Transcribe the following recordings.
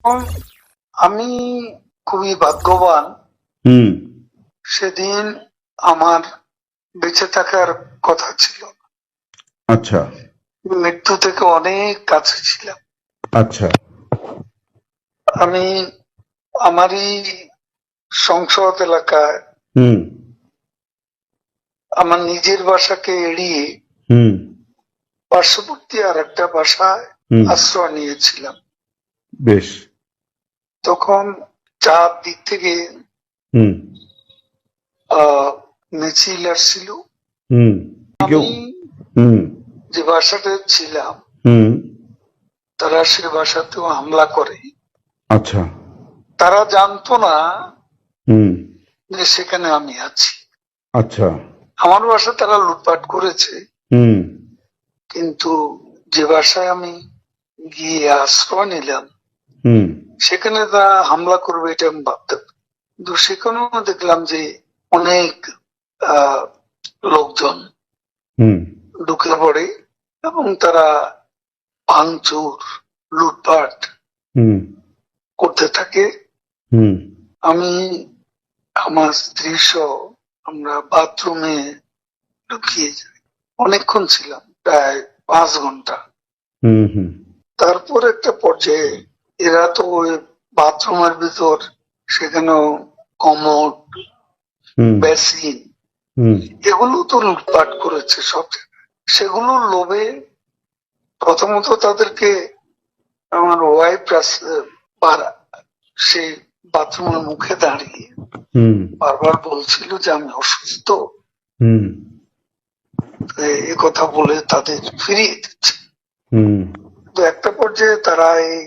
এখন আমি খুবই ভাগ্যবান। হুম। সেদিন আমার বেঁচে থাকার কথা ছিল, আচ্ছা মৃত্যু থেকে অনেক কাছে ছিলাম। আচ্ছা। আমি আমারই সংসদ এলাকায় হুম আমার নিজের বাসাকে এড়িয়ে হুম পার্শ্ববর্তী আর একটা বাসায় হুম। আশ্রয় নিয়েছিলাম। বেশ। তখন চারদিক থেকে হুম মিছিল আসছিল। হুম। কেউ? আমি হুম যে বাসাতে ছিলাম হুম। তারা সে বাসাতেও হামলা করে। আচ্ছা। তারা জানতো না হুম। যে সেখানে আমি আছি। আচ্ছা। আমার বাসা তারা লুটপাট করেছে, হুম কিন্তু যে বাসায় আমি গিয়ে আশ্রয় নিলাম হুম সেখানে তারা হামলা করবে এটা আমি ভাবতাম। কিন্তু সেখানেও দেখলাম যে অনেক আহ লোকজন হুম ঢুকে পড়ে এবং তারা ভাঙচুর লুটপাট হুম করতে থাকে। হুম আমি আমার স্ত্রী সহ আমরা বাথরুমে ঢুকিয়ে যাই। অনেকক্ষণ ছিলাম, প্রায় 5 ঘন্টা। হুম হুম তারপর একটা পর্যায়ে এরা তো ওই বাথরুমের ভিতর সেখানেও কমোড, হুম বেসিন হুম এগুলো তো লুটপাট করেছে সব জায়গায়। সেগুলোর লোভে প্রথমত তাদেরকে আমার ওয়াইফ সেই বাথরুমের মুখে দাঁড়িয়ে হুম বারবার বলছিল যে আমি অসুস্থ, হুম এ কথা বলে তাদের ফিরিয়ে দিচ্ছে। হুম তো একটা পর্যায়ে তারা এই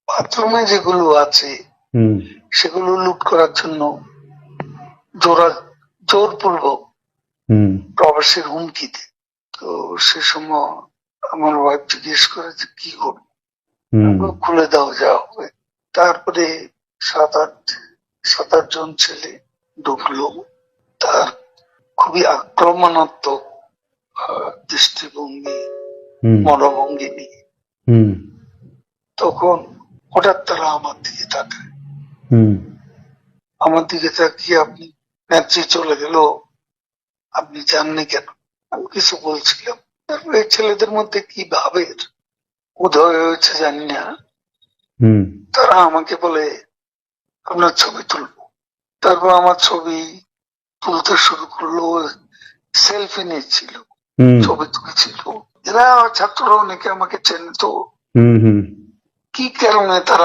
বাথরুমে যেগুলো আছে হুম সেগুলো লুট করার জন্য জোরপূর্বক হুম প্রবাসের হুমকি দেয়। তো সে সময় আমার ওয়াইফ জিজ্ঞেস করে যে কি করবো, হুম খুলে দাও যা হবে। তারপরে সাত আট সাত আট জন ছেলে ঢুকলো। তার খুবই আক্রমণাত্মক দৃষ্টিভঙ্গি, হুম মনোভঙ্গি নিয়ে। হুম তখন হঠাৎ তারা আমার দিকে তাকায়। হুম আমার দিকে তাকিয়ে আপনি নেত্রী চলে গেল, আপনি জাননি কেন? আমি কিছু বলছিলাম। তারপর এই ছেলেদের মধ্যে কি ভাবের উদয় হয়েছে জানি না, হুম তারা আমাকে বলে আপনার ছবি তুলবো। তারপর আমার ছবি তুলতে শুরু করলো, সেলফি নিচ্ছিল, হুম ছবি তুলেছিল। এরা ছাত্ররা অনেকে আমাকে চেনে, তো হুম হুম কি কারণে তারা